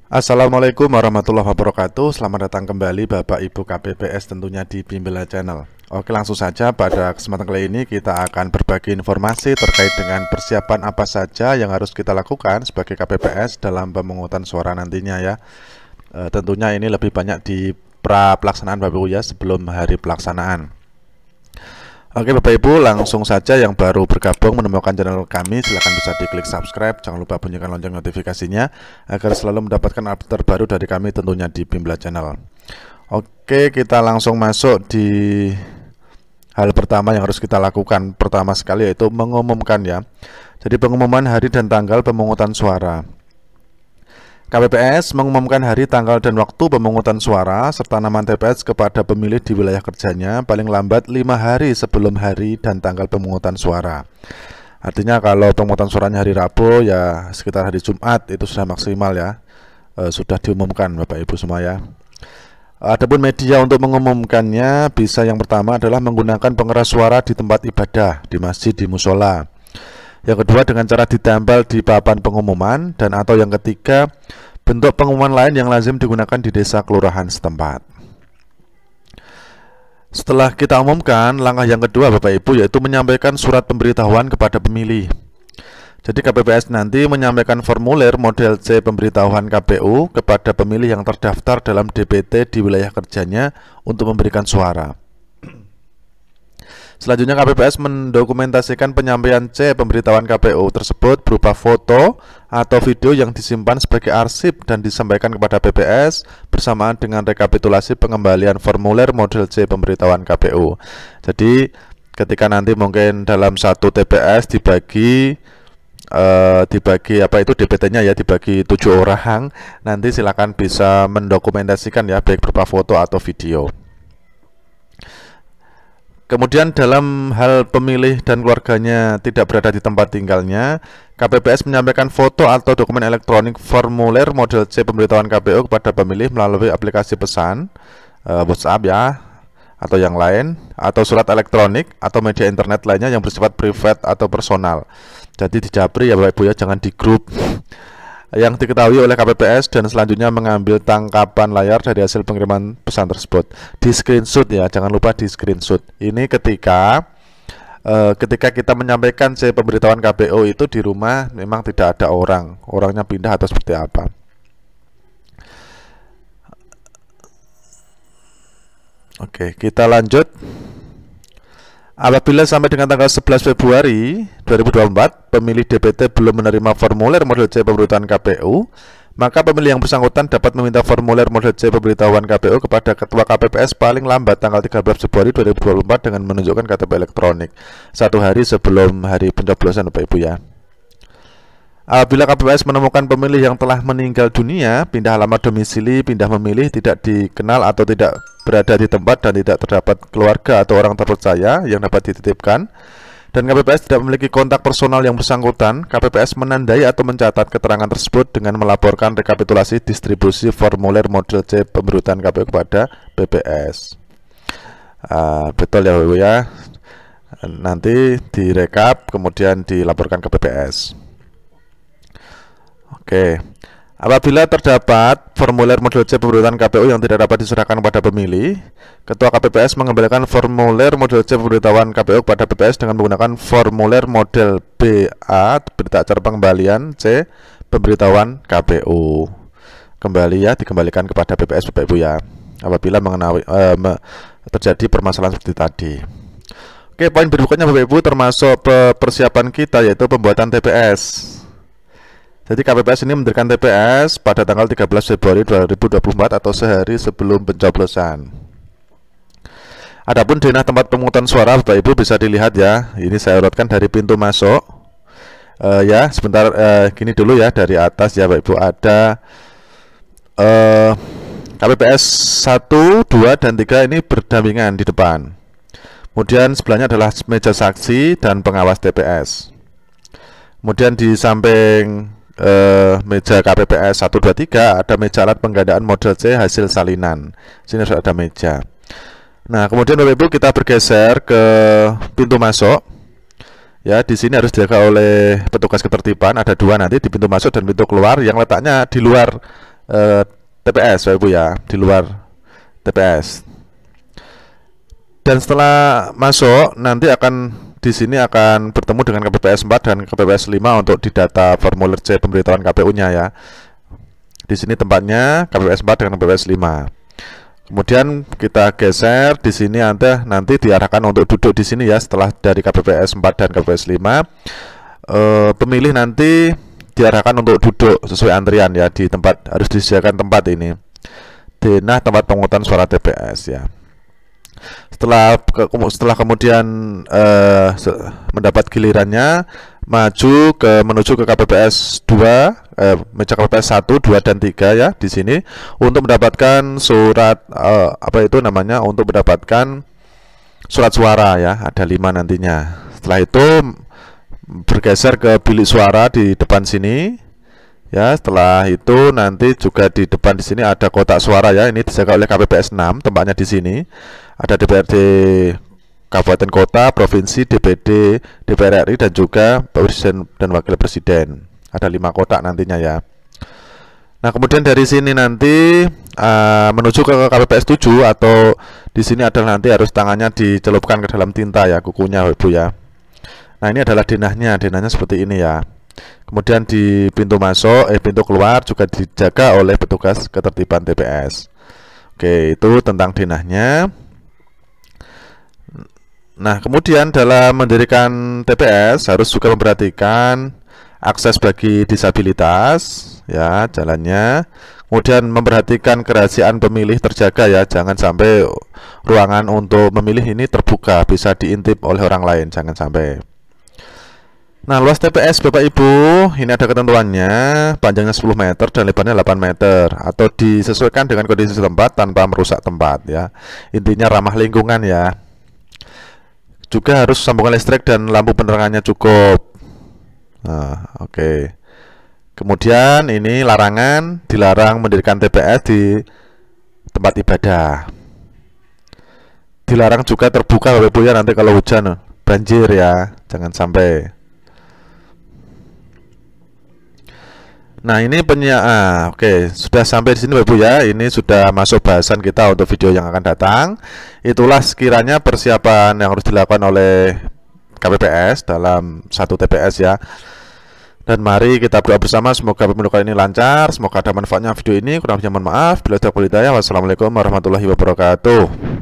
Assalamualaikum warahmatullahi wabarakatuh. Selamat datang kembali Bapak Ibu KPPS tentunya di Bimbela Channel. Oke, langsung saja pada kesempatan kali ini kita akan berbagi informasi terkait dengan persiapan apa saja yang harus kita lakukan sebagai KPPS dalam pemungutan suara nantinya ya. Tentunya ini lebih banyak di pra pelaksanaan Bapak Ibu ya, sebelum hari pelaksanaan. Oke Bapak Ibu, langsung saja yang baru bergabung menemukan channel kami, silahkan bisa diklik subscribe, jangan lupa bunyikan lonceng notifikasinya agar selalu mendapatkan update terbaru dari kami tentunya di Bimbela Channel. Oke, kita langsung masuk di hal pertama yang harus kita lakukan. Pertama sekali yaitu mengumumkan ya. Jadi pengumuman hari dan tanggal pemungutan suara. KPPS mengumumkan hari, tanggal, dan waktu pemungutan suara serta nama TPS kepada pemilih di wilayah kerjanya paling lambat 5 hari sebelum hari dan tanggal pemungutan suara. Artinya kalau pemungutan suaranya hari Rabu ya sekitar hari Jumat itu sudah maksimal ya, sudah diumumkan Bapak Ibu semua ya. Adapun media untuk mengumumkannya bisa yang pertama adalah menggunakan pengeras suara di tempat ibadah, di masjid, di musola. Yang kedua dengan cara ditempel di papan pengumuman, dan atau yang ketiga bentuk pengumuman lain yang lazim digunakan di desa kelurahan setempat. Setelah kita umumkan, langkah yang kedua Bapak Ibu yaitu menyampaikan surat pemberitahuan kepada pemilih. Jadi KPPS nanti menyampaikan formulir model C pemberitahuan KPU kepada pemilih yang terdaftar dalam DPT di wilayah kerjanya untuk memberikan suara. Selanjutnya KPPS mendokumentasikan penyampaian C pemberitahuan KPU tersebut berupa foto atau video yang disimpan sebagai arsip dan disampaikan kepada PPS bersamaan dengan rekapitulasi pengembalian formulir model C pemberitahuan KPU. Jadi ketika nanti mungkin dalam satu TPS dibagi apa itu DPT-nya ya, dibagi 7 orang, nanti silakan bisa mendokumentasikan ya, baik berupa foto atau video. Kemudian dalam hal pemilih dan keluarganya tidak berada di tempat tinggalnya, KPPS menyampaikan foto atau dokumen elektronik formulir model C pemberitahuan KPU kepada pemilih melalui aplikasi pesan, WhatsApp ya, atau yang lain, atau surat elektronik atau media internet lainnya yang bersifat private atau personal. Jadi di japri ya Bapak Ibu ya, jangan di grup. Yang diketahui oleh KPPS dan selanjutnya mengambil tangkapan layar dari hasil pengiriman pesan tersebut. Di screenshot ya, jangan lupa di screenshot. Ini ketika kita menyampaikan C pemberitahuan KPU itu di rumah memang tidak ada orangnya pindah atau seperti apa. Oke, kita lanjut. Apabila sampai dengan tanggal 11 Februari 2024 pemilih DPT belum menerima formulir model C pemberitahuan KPU, maka pemilih yang bersangkutan dapat meminta formulir model C pemberitahuan KPU kepada Ketua KPPS paling lambat tanggal 13 Februari 2024 dengan menunjukkan KTP elektronik 1 hari sebelum hari pencoblosan Bapak Ibu ya. Apabila KPPS menemukan pemilih yang telah meninggal dunia, pindah alamat domisili, pindah memilih, tidak dikenal atau tidak berada di tempat dan tidak terdapat keluarga atau orang terpercaya yang dapat dititipkan, dan KPPS tidak memiliki kontak personal yang bersangkutan, KPPS menandai atau mencatat keterangan tersebut dengan melaporkan rekapitulasi distribusi formulir model C pemberitahuan KPU kepada PPS. Betul ya Ibu ya, nanti direkap kemudian dilaporkan ke PPS. Oke, apabila terdapat formulir model C pemberitahuan KPU yang tidak dapat diserahkan kepada pemilih, Ketua KPPS mengembalikan formulir model C pemberitahuan KPU kepada PPS dengan menggunakan formulir model BA berita acara pengembalian C pemberitahuan KPU. Kembali ya, dikembalikan kepada PPS Bapak Ibu ya, apabila terjadi permasalahan seperti tadi. Oke, poin berikutnya Bapak Ibu termasuk persiapan kita yaitu pembuatan TPS. Jadi KPPS ini mendirikan TPS pada tanggal 13 Februari 2024 atau sehari sebelum pencoblosan. Adapun denah tempat pemungutan suara Bapak Ibu bisa dilihat ya. Ini saya urutkan dari pintu masuk. Ya, sebentar gini dulu ya, dari atas ya Bapak Ibu ada KPPS 1, 2, dan 3 ini berdampingan di depan. Kemudian sebelahnya adalah meja saksi dan pengawas TPS. Kemudian di samping meja KPPS 1, 2, 3 ada meja alat penggandaan model C hasil salinan. Sini sudah ada meja. Nah, kemudian Bapak Ibu kita bergeser ke pintu masuk. Ya, di sini harus dijaga oleh petugas ketertiban. Ada dua nanti di pintu masuk dan pintu keluar yang letaknya di luar TPS, Bapak Ibu ya, di luar TPS. Dan setelah masuk nanti akan di sini akan bertemu dengan KPPS 4 dan KPPS 5 untuk didata formulir C pemberitahuan KPU-nya ya. Di sini tempatnya KPPS 4 dengan KPPS 5. Kemudian kita geser di sini Anda nanti diarahkan untuk duduk di sini ya. Setelah dari KPPS 4 dan KPPS 5 pemilih nanti diarahkan untuk duduk sesuai antrian ya, di tempat, harus disediakan tempat ini. Denah tempat pemungutan suara TPS ya. Setelah kemudian mendapat gilirannya menuju ke KPPS 2, meja KPPS 1, 2 dan 3 ya di sini untuk mendapatkan surat untuk mendapatkan surat suara ya, ada 5 nantinya. Setelah itu bergeser ke bilik suara di depan sini. Ya, setelah itu nanti juga di depan di sini ada kotak suara ya. Ini dijaga oleh KPPS 6, tempatnya di sini. Ada DPRD Kabupaten Kota, Provinsi, DPD, DPR RI dan juga Presiden dan Wakil Presiden. Ada 5 kotak nantinya ya. Nah, kemudian dari sini nanti menuju ke KPPS 7 atau di sini adalah nanti harus tangannya dicelupkan ke dalam tinta ya, kukunya Ibu ya. Nah, ini adalah denahnya seperti ini ya. Kemudian di pintu masuk, pintu keluar juga dijaga oleh petugas ketertiban TPS. Oke, itu tentang denahnya. Nah, kemudian dalam mendirikan TPS harus juga memperhatikan akses bagi disabilitas, ya, jalannya. Kemudian memperhatikan kerahasiaan pemilih terjaga ya, jangan sampai ruangan untuk memilih ini terbuka, bisa diintip oleh orang lain, jangan sampai. Nah, luas TPS Bapak Ibu, ini ada ketentuannya, panjangnya 10 meter dan lebarnya 8 meter, atau disesuaikan dengan kondisi tempat tanpa merusak tempat ya. Intinya ramah lingkungan ya. Juga harus sambungan listrik dan lampu penerangannya cukup. Nah, oke. Kemudian ini larangan, dilarang mendirikan TPS di tempat ibadah. Dilarang juga terbuka Bapak Ibu ya, nanti kalau hujan banjir ya, jangan sampai. Nah, ini oke, sudah sampai di sini Bapak Ibu ya. Ini sudah masuk bahasan kita untuk video yang akan datang. Itulah sekiranya persiapan yang harus dilakukan oleh KPPS dalam satu TPS ya. Dan mari kita berdoa bersama, semoga pemilu kali ini lancar, semoga ada manfaatnya video ini. Kurang lebihnya mohon maaf. Bila ada hidayah, wassalamualaikum warahmatullahi wabarakatuh.